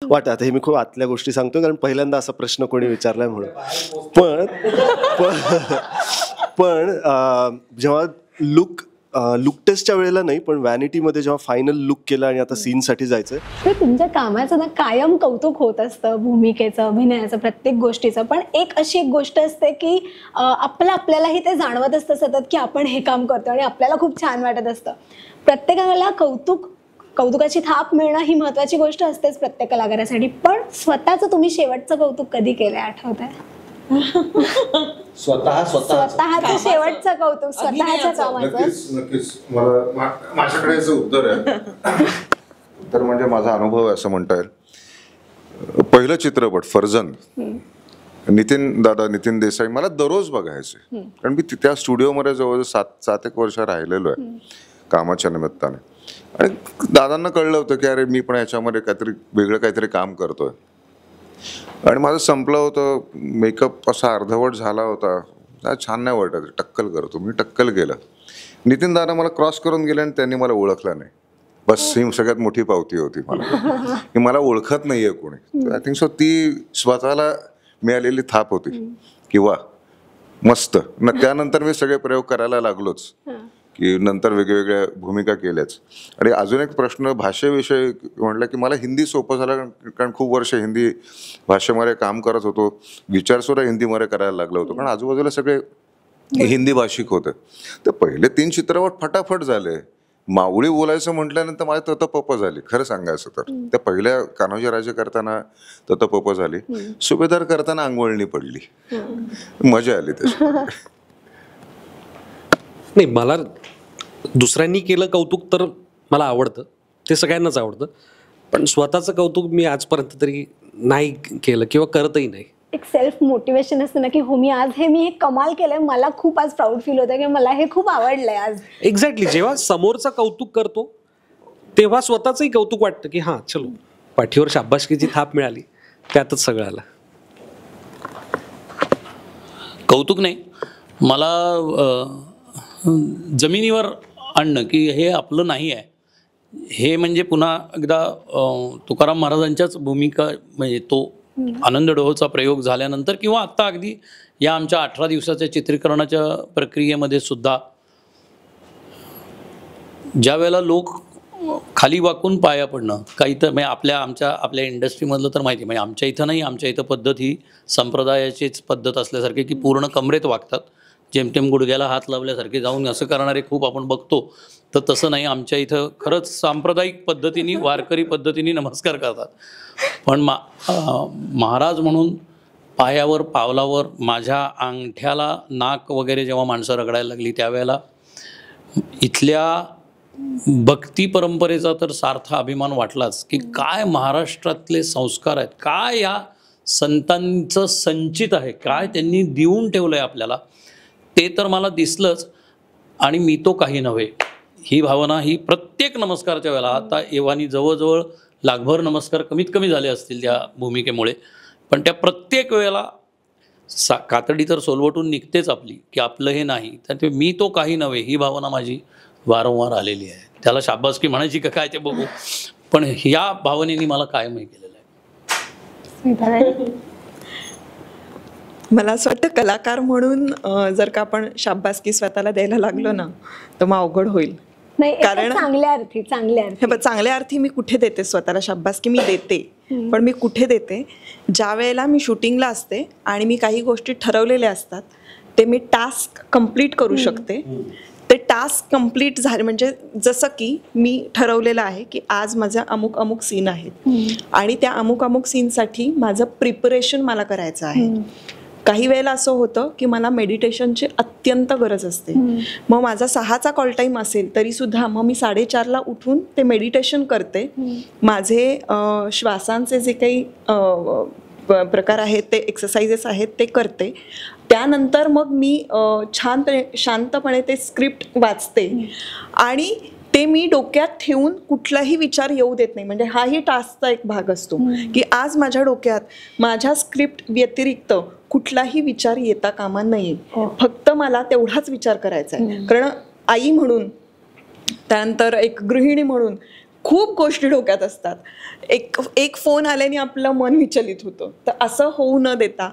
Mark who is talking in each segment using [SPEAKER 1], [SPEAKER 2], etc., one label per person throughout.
[SPEAKER 1] वाटतं. आता हे मी खूप आतल्या गोष्टी सांगतो कारण पहिल्यांदा असा प्रश्न कोणी विचारलाय म्हणून. पण पण जेव्हा लुक टेस्टच्या वेळेला नाही पण व्हॅनिटीमध्ये जेव्हा फायनल लुक केला आणि आता सीनसाठी जायचं,
[SPEAKER 2] तुमच्या कामाचं ना कायम कौतुक होत असतं, भूमिकेचं, अभिनयाचं, प्रत्येक गोष्टीचं. पण एक अशी एक गोष्ट असते की आपल्यालाही ते जाणवत असतं सतत की आपण हे काम करतो आणि आपल्याला खूप छान वाटत असतं. प्रत्येकाला कौतुकाची थाप मिळणं ही महत्वाची गोष्ट असतेच प्रत्येक कलाकारासाठी. पण स्वतःचं तुम्ही शेवटचं कौतुक कधी केलंय आठवतंय? स्वतःचं शेवटचं कौतुक स्वतःच्या कामाचं.
[SPEAKER 3] नक्कीच मला माझ्याकडे याचं उत्तर आहे. तर म्हणजे माझा अनुभव आहे असं म्हणता येईल. पहिलं चित्रपट फर्जंद, नितीन देसाई मला दररोज बघायचे कारण मी त्या स्टुडिओमध्ये जवळजवळ 7-8 वर्ष राहिलेलो आहे कामाच्या निमित्ताने. आणि दादांना कळलं होतं की अरे मी पण याच्यामध्ये वेगळं काहीतरी काम करतोय. आणि माझं संपलं होतं, मेकअप असा अर्धवट झाला होता, छान नाही वाटत, टक्कल करतो. मी टक्कल केलं. नितीन दादा मला क्रॉस करून गेले आणि त्यांनी मला ओळखलं नाही. बस ही सगळ्यात मोठी पावती होती मला की मला ओळखत नाहीये कोणी. आय थिंक सो ती स्वतःला मिळालेली थाप होती किंवा मस्त. त्यानंतर मी सगळे प्रयोग करायला लागलोच की नंतर वेगवेगळ्या भूमिका केल्याच. आणि अजून एक प्रश्न भाषेविषयी म्हटलं की मला हिंदी सोपं झालं कारण खूप वर्ष हिंदी भाषेमध्ये काम करत होतो. विचारसुद्धा हिंदीमध्ये करायला लागलो होतो कारण आजूबाजूला सगळे हिंदी भाषिक होते. तर पहिले 3 चित्रपट फटाफट झाले. मावळी बोलायचं म्हटल्यानंतर माझी ततपप झाली खरं सांगायचं तर. त्या पहिल्या कान्होजी राजे करताना ततपप झाली, सुभेदार करताना अंगवळणी पडली, मजा आली तशी.
[SPEAKER 4] नाही, मला दुसऱ्यांनी केलं कौतुक तर मला आवडतं, ते सगळ्यांनाच आवडतं. पण स्वतःचं कौतुक मी आजपर्यंत तरी नाही केलं किंवा करतही नाही.
[SPEAKER 2] एक सेल्फ मोटिवेशन असतं ना की हो मी हे कमाल केलंय, मला खूप आज प्राऊड फील होतं की मला हे खूप आवडलंय आज.
[SPEAKER 4] एक्झॅक्टली. जेव्हा समोरचं कौतुक करतो तेव्हा स्वतःचंही कौतुक वाटतं की हां चलो पाठीवर शाबासकीची थाप मिळाली, त्यातच सगळं आलं.
[SPEAKER 5] कौतुक नाही, मला जमिनीवर आणणं की हे आपलं नाही आहे हे म्हणजे पुन्हा एकदा तुकाराम महाराजांच्याच भूमिका म्हणजे तो आनंद डोहोचा प्रयोग झाल्यानंतर किंवा आत्ता अगदी या आमच्या 18 दिवसाच्या चित्रीकरणाच्या प्रक्रियेमध्ये सुद्धा ज्या वेळेला लोक खाली वाकून पाया पडणं काही तर म्हणजे आपल्या इंडस्ट्रीमधलं तर माहिती म्हणजे आमच्या इथं नाही, आमच्या इथं पद्धत ही संप्रदायाचीच पद्धत असल्यासारखी की पूर्ण कमरेत वागतात, जेमतेम गुडघ्याला हात लावल्यासारखे जाऊन असं करणारे खूप आपण बघतो. तर तसं नाही, आमच्या इथं खरंच सांप्रदायिक पद्धतीने वारकरी पद्धतीने नमस्कार करतात. पण महाराज म्हणून पायावर पावलावर माझ्या अंगठ्याला नाक वगैरे जेव्हा माणसं रगडायला लागली त्यावेळेला इथल्या भक्ती परंपरेचा तर सार्थ अभिमान वाटलाच की काय महाराष्ट्रातले संस्कार आहेत, काय या संतांचं संचित आहे, काय त्यांनी देऊन ठेवलं आहे आपल्याला, ते तर मला दिसलंच. आणि मी तो काही नव्हे ही भावना ही प्रत्येक नमस्कारच्या वेळेला, आता एव्हानी जवळजवळ लाखभर नमस्कार कमीत कमी झाले असतील त्या भूमिकेमुळे, पण त्या प्रत्येक वेळेला कातडी तर सोलवटून निघतेच आपली की आपलं हे नाही, तर ते मी तो काही नव्हे ही भावना माझी वारंवार आलेली आहे. त्याला शाबासकी म्हणायची का काय ते बघू, पण या भावनेने मला कायमही केलेलं आहे.
[SPEAKER 6] मला असं वाटतं कलाकार म्हणून जर का आपण शाबासकी स्वतःला द्यायला लागलो ना तर मग अवघड होईल.
[SPEAKER 2] कारण
[SPEAKER 6] चांगल्या अर्थी मी कुठे देते स्वतःला शाबासकी, मी देते पण मी कुठे देते, ज्या वेळेला मी शूटिंगला असते आणि मी काही गोष्टी ठरवलेल्या असतात ते मी टास्क कंप्लीट करू शकते. ते टास्क कंप्लीट झाले म्हणजे जसं की मी ठरवलेलं आहे की आज माझा अमुक अमुक सीन आहेत आणि त्या अमुक अमुक सीनसाठी माझं प्रिपरेशन मला करायचं आहे. काही वेळेला असं होतं की मला मेडिटेशनची अत्यंत गरज असते, मग माझा 6चा कॉल टाईम असेल तरी सुद्धा मग मी 4:30ला उठून ते मेडिटेशन करते. माझे श्वासांचे जे काही प्रकार आहेत ते एक्सरसाइजेस आहेत ते करते. त्यानंतर मग मी शांतपणे ते स्क्रिप्ट वाचते आणि ते मी डोक्यात ठेवून कुठलाही विचार येऊ देत नाही. म्हणजे हाही टास्कचा एक भाग असतो की आज माझ्या डोक्यात माझ्या स्क्रिप्ट व्यतिरिक्त कुठलाही विचार येता कामा नये, फक्त मला तेवढाच विचार करायचा आहे. कारण आई म्हणून, त्यानंतर एक गृहिणी म्हणून खूप गोष्टी डोक्यात असतात. एक फोन आल्याने आपलं मन विचलित होतं. तर असं होऊ न देता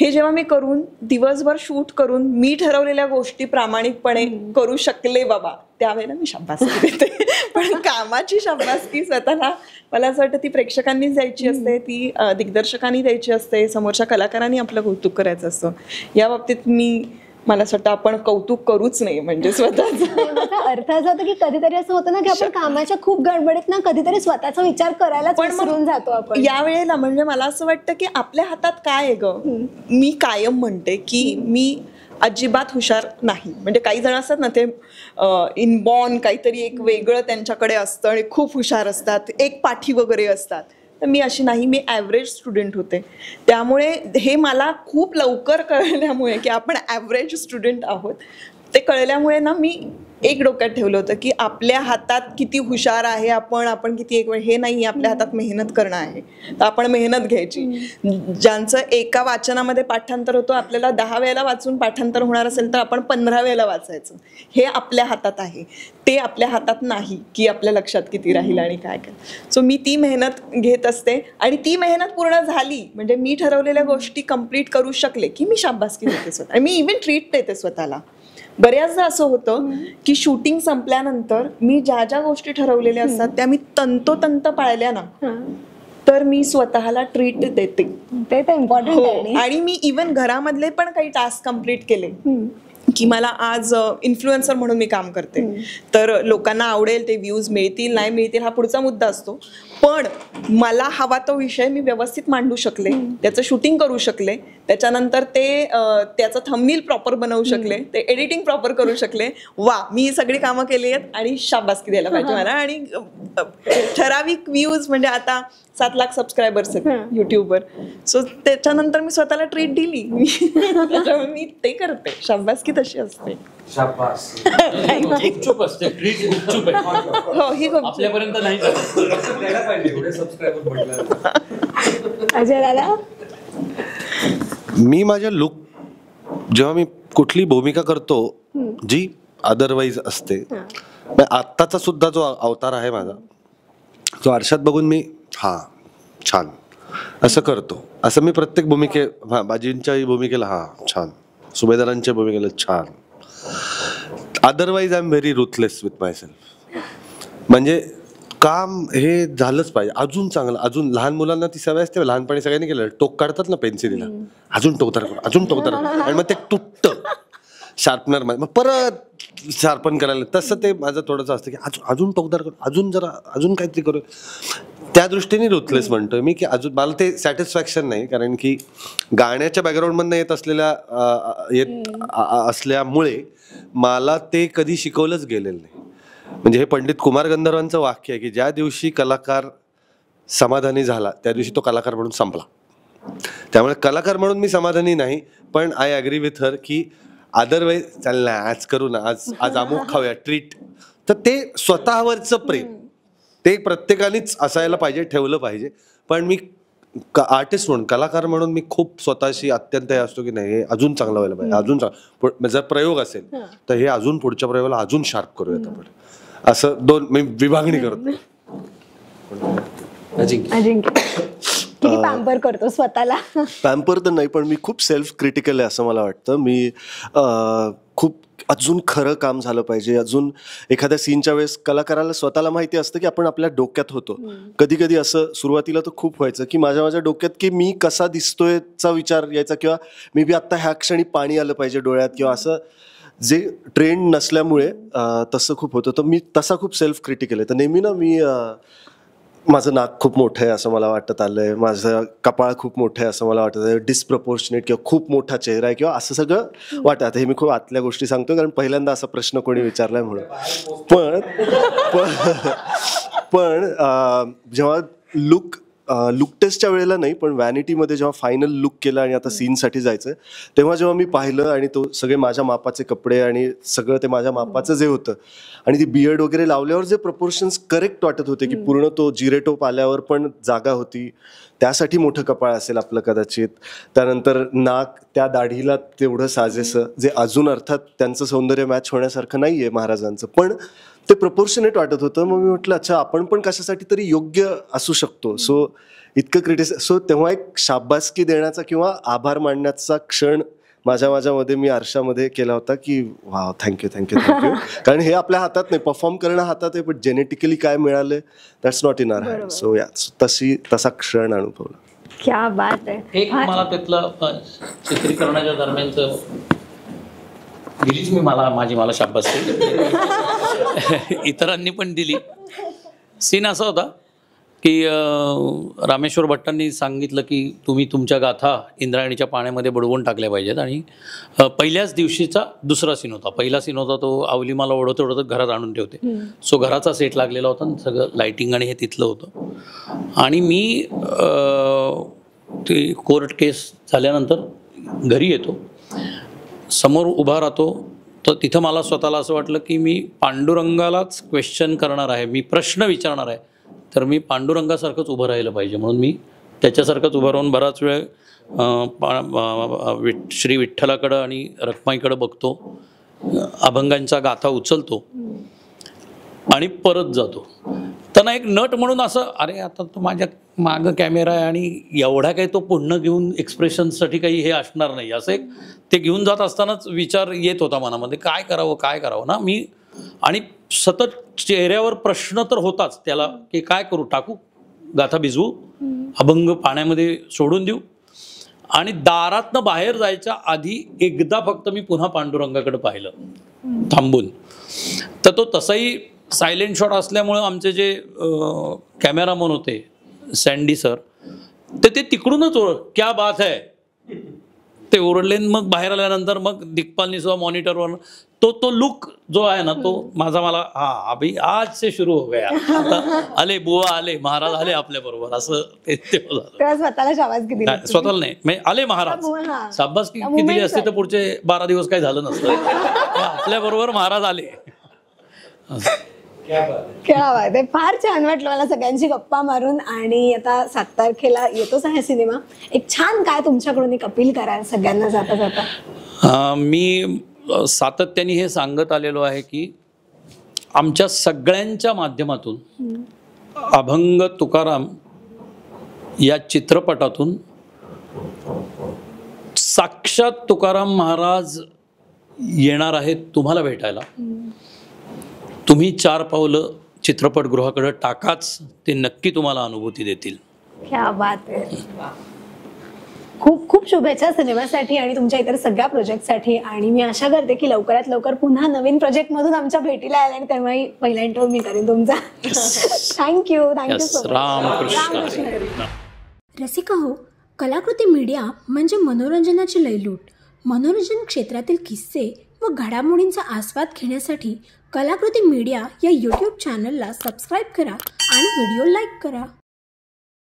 [SPEAKER 6] हे जेव्हा मी करून दिवसभर शूट करून मी ठरवलेल्या गोष्टी प्रामाणिकपणे करू शकले बाबा, त्यावेळेला मी शाबासकी देते. पण कामाची शाबासकी स्वतःला मला असं वाटतं ती प्रेक्षकांनीच द्यायची असते, ती दिग्दर्शकांनी द्यायची असते, समोरच्या कलाकारांनी आपलं कौतुक करायचं असतं. या बाबतीत मला असं वाटतं आपण कौतुक करूच नाही म्हणजे स्वतःचा.
[SPEAKER 2] अर्थ असा होता की कधीतरी असं होतं ना की आपण कामाच्या खूप गडबडीत ना कधीतरी स्वतःचा विचार करायला विसरून जातो आपण.
[SPEAKER 6] या वेळेला म्हणजे मला असं वाटतं की आपल्या हातात काय आहे ग. मी कायम म्हणते की मी अजिबात हुशार नाही. म्हणजे काही जण असतात ना ते इनबॉर्न काहीतरी एक वेगळं त्यांच्याकडे असतं आणि खूप हुशार असतात, एक पाठी वगैरे असतात. तर मी अशी नाही, मी ॲव्हरेज स्टुडंट होते. त्यामुळे हे मला खूप लवकर कळल्यामुळे की आपण ॲव्हरेज स्टुडंट आहोत ते कळल्यामुळे ना मी एक डोक्यात ठेवलं होतं की आपल्या हातात किती हुशार आहे आपण किती एक वेळ हे नाही, आपल्या हातात मेहनत करणं आहे. तर आपण मेहनत घ्यायची. ज्यांचं एका वाचनामध्ये पाठांतर होतं, आपल्याला 10 वेळेला वाचून पाठांतर होणार असेल तर आपण 15 वेळेला वाचायचं. हे आपल्या हातात आहे. ते आपल्या हातात नाही की आपल्या लक्षात किती राहील आणि काय काय. सो मी ती मेहनत घेत असते आणि ती मेहनत पूर्ण झाली म्हणजे मी ठरवलेल्या गोष्टी कंप्लीट करू शकले की मी शाबासकी देते स्वतः. मी इव्हन ट्रीट देते स्वतःला. बऱ्याचदा असं होतं की शूटिंग संपल्यानंतर मी ज्या ज्या गोष्टी ठरवलेल्या असतात त्या मी तंतोतंत पाळल्या ना तर मी स्वतःला ट्रीट देते.
[SPEAKER 2] ते तर इम्पॉर्टंट आहे.
[SPEAKER 6] आणि मी इव्हन घरामधले पण काही टास्क कंप्लीट केले की मला आज इन्फ्लुएन्सर म्हणून मी काम करते, तर लोकांना आवडेल, ते व्ह्यूज मिळतील नाही मिळतील हा पुढचा मुद्दा असतो. पण मला हवा तो विषय मी व्यवस्थित मांडू शकले, त्याचं शूटिंग करू शकले, त्याच्यानंतर त्याचं थंबनेल प्रॉपर बनवू शकले, ते एडिटिंग प्रॉपर करू शकले. वा, मी ही सगळी कामं केली आहेत आणि शाबासकी द्यायला पाहिजे मला. आणि ठराविक व्ह्यूज म्हणजे आता 7 लाख सबस्क्रायबर्स आहेत युट्यूबवर. सो त्याच्यानंतर मी स्वतःला ट्रीट दिली. मी ते करते. शाबासकी तशी असते.
[SPEAKER 5] गुपचूप असते, ट्रीट गुपचूप आहे.
[SPEAKER 6] हो, ही खूप
[SPEAKER 5] आपल्यापर्यंत नाही
[SPEAKER 2] अजय दादा,
[SPEAKER 1] मी माझ्या लुक जेव्हा मी कुठली भूमिका करतो जी अदरवाईज असते, आत्ताचा सुद्धा जो अवतार आहे माझा, तो आरशात बघून मी छान असं करतो. असं मी प्रत्येक बाजींच्या भूमिकेला छान, सुभेदारांच्या भूमिकेला छान. Otherwise I am very ruthless with my self. म्हणजे काम हे झालंच पाहिजे अजून चांगलं. अजून लहान मुलांना ती सवय असते, लहानपणी सगळ्यांनी केलं, टोक काढतात ना पेन्सिलीला, अजून टोकदार आणि मग ते तुटतं शार्पनर मध्ये, मग परत शार्पन करायला. तसं ते माझं थोडंसं असतं की अजून टोकदार करू, अजून काहीतरी करू. त्या दृष्टीने रुथलेस म्हणतोय मी की अजून मला ते सॅटिस्फॅक्शन नाही, कारण की गाण्याच्या बॅकग्राऊंडमधनं येत असल्यामुळे मला ते कधी शिकवलंच गेलेलं नाही. म्हणजे हे पंडित कुमार गंधर्वांचं वाक्य आहे की ज्या दिवशी कलाकार समाधानी झाला त्या दिवशी तो कलाकार म्हणून संपला. त्यामुळे कलाकार म्हणून मी समाधानी नाही, पण आय अग्री विथ हर की अदरवाईज चाल ना, आज करू ना, आज अमुक खाऊया, ट्रीट. तर ते स्वतःवरचं प्रेम ते प्रत्येकानेच असायला पाहिजे, ठेवलं पाहिजे. पण मी आर्टिस्ट म्हणून, कलाकार म्हणून मी खूप स्वतःशी अत्यंत हे असतो की नाही, हे अजून चांगलं व्हायला पाहिजे, अजून जर प्रयोग असेल तर हे अजून पुढच्या प्रयोगाला अजून शार्प करूयात आपण. असं मी विभागणी करतो.
[SPEAKER 2] अजिंक्य किती पॅम्पर करतो स्वतःला?
[SPEAKER 1] पॅम्पर तर नाही, पण मी खूप सेल्फ क्रिटिकल आहे असं मला वाटतं. मी खूप अजून खरं काम झालं पाहिजे. अजून एखाद्या सीनच्या वेळेस कलाकाराला स्वतःला माहिती असतं की आपण आपल्या डोक्यात होतो. कधी कधी असं सुरुवातीला तर खूप व्हायचं की माझ्या डोक्यात की मी कसा दिसतोयचा विचार यायचा, किंवा मे बी आत्ता ह्या क्षणी पाणी आलं पाहिजे डोळ्यात, किंवा असं जे ट्रेंड नसल्यामुळे तसं खूप होतं. तर मी तसा खूप सेल्फ क्रिटिकल आहे. तर नेहमी ना मी माझं नाक खूप मोठं आहे असं मला वाटत आलंय, माझं कपाळ खूप मोठं आहे असं मला वाटत आहे, डिस्प्रपोर्शनेट किंवा खूप मोठा चेहरा आहे किंवा असं सगळं वाटत. हे मी खूप आतल्या गोष्टी सांगतो कारण पहिल्यांदा असा प्रश्न कोणी विचारलाय म्हणून. पण जेव्हा लुक टेस्टच्या वेळेला नाही, पण व्हॅनिटीमध्ये जेव्हा फायनल लुक केला आणि आता सीनसाठी जायचं तेव्हा जेव्हा मी पाहिलं आणि तो सगळे माझ्या मापाचे कपडे आणि सगळं ते माझ्या मापाचं जे होतं आणि ती बियर्ड वगैरे लावल्यावर जे प्रपोर्शन्स करेक्ट वाटत होते की पूर्ण तो जिरेटोप आल्यावर पण जागा होती, त्यासाठी मोठं कपाळ असेल आपलं कदाचित, त्यानंतर नाक त्या दाढीला तेवढं साजेसं, जे अजून अर्थात त्यांचं सौंदर्य मॅच होण्यासारखं नाही आहे महाराजांचं, पण
[SPEAKER 7] ते प्रपोर्शनेट वाटत होतं. मग मी म्हटलं अच्छा आपण पण कशासाठी तरी योग्य असू शकतो. सो इतकं सो तेव्हा एक शाबासकी देण्याचा किंवा आभार मानण्याचा क्षण माझ्यामध्ये मी आरशामध्ये केला होता की वाव थँक्यू. कारण हे आपल्या हातात नाही, परफॉर्म करणं हातात आहे, पण जेनेटिकली काय मिळालं that's not in hour hand. So तसा क्षण अनुभवला.
[SPEAKER 2] क्या बात आहे.
[SPEAKER 5] एक मला त्यातलं चित्रीकरणाच्या दरम्यानचं दिलीच मी मला शाबासकी इतरांनी पण दिली. सीन असा होता की रामेश्वर भट्टांनी सांगितलं की तुम्ही तुमच्या गाथा इंद्रायणीच्या पाण्यामध्ये बुडवून टाकल्या पाहिजेत. आणि पहिल्याच दिवशीचा दुसरा सीन होता. पहिला सीन होता तो आवली मला ओढत घरात आणून ठेवते. सो घराचा सेट लागलेला होता, सगळं लाईटिंग आणि हे तिथलं होतं. आणि मी ती कोर्ट केस झाल्यानंतर घरी येतो, समोर उभा राहतो. तर तिथं मला स्वतःला असं वाटलं की मी पांडुरंगालाच क्वेश्चन करणार आहे, मी प्रश्न विचारणार आहे, तर मी पांडुरंगासारखंच उभं राहिलं पाहिजे. म्हणून मी त्याच्यासारखंच उभं राहून बराच वेळ श्री विठ्ठलाकडं आणि रखमाईकडं बघतो, अभंगांच्या गाथा उचलतो आणि परत जातो. त्यांना एक नट म्हणून असं अरे आता तो माझ्या मागं कॅमेरा आहे आणि एवढा काही तो पुढनं घेऊन एक्सप्रेशनसाठी काही हे असणार नाही, असं एक ते घेऊन जात असतानाच विचार येत होता मनामध्ये काय करावं ना मी. आणि सतत चेहऱ्यावर प्रश्न तर होताच त्याला की काय करू, टाकू गाथा, भिजवू, अभंग पाण्यामध्ये सोडून देऊ. आणि दारातनं बाहेर जायच्या आधी एकदा फक्त मी पुन्हा पांडुरंगाकडे पाहिलं थांबून. तर तो तसाही सायलेंट शॉट असल्यामुळं आमचे जे कॅमेरामन होते सँडी सर, ते तिकडूनच क्या बात है ते ओरडले. मग बाहेर आल्यानंतर मग दिग्पालनी सुद्धा मॉनिटरवर तो लुक जो आहे ना तो मला अभि आज से सुरू हो गया, आता आले बुवा, आले महाराज, आले आपल्या बरोबर, असं ते
[SPEAKER 2] स्वतःला शाबासकी दिली.
[SPEAKER 5] स्वतःला नाही, आले महाराज. शाबासकी दिली असते तर पुढचे 12 दिवस काही झालं नसतं. आपल्या बरोबर महाराज आले.
[SPEAKER 2] क्या बात आहे. फार छान वाटलं मला सगळ्यांची गप्पा मारून. आणि आता 7 तारखेला येतोच आहे सिनेमा. एक छान काय तुमच्याकडून एक अपील करा सगळ्यांना जाता जाता.
[SPEAKER 5] मी सातत्याने हे सांगत आलेलो आहे की आमच्या सगळ्यांच्या माध्यमातून अभंग तुकाराम या चित्रपटातून साक्षात तुकाराम महाराज येणार आहेत तुम्हाला भेटायला. तुम्ही 4 पावलं चित्रपटगृहाकडे टाकाच, ते नक्की तुम्हाला अनुभूती देतील.
[SPEAKER 2] क्या बात आहे. खूप खूप शुभेच्छा सिनेमासाठी आणि तुमच्या इतर सगळ्या प्रोजेक्टसाठी. आणि मी आशा करते की लवकरात लवकर पुन्हा नवीन प्रोजेक्ट मधून आमच्या भेटीला आले आणि तेव्हाही पहिला इंटरव्ह्यू मी करेन तुमचा. Thank you so much.
[SPEAKER 5] Ramakrishna.
[SPEAKER 8] Rasika हो, कलाकृती मीडिया म्हणजे मनोरंजनाची लयलूट. मनोरंजन क्षेत्रातील किस्से व घडामोडींचा आस्वाद घेण्यासाठी कलाकृती मीडिया या यूट्यूब चॅनलला सबस्क्राईब करा आणि व्हिडिओ लाईक करा.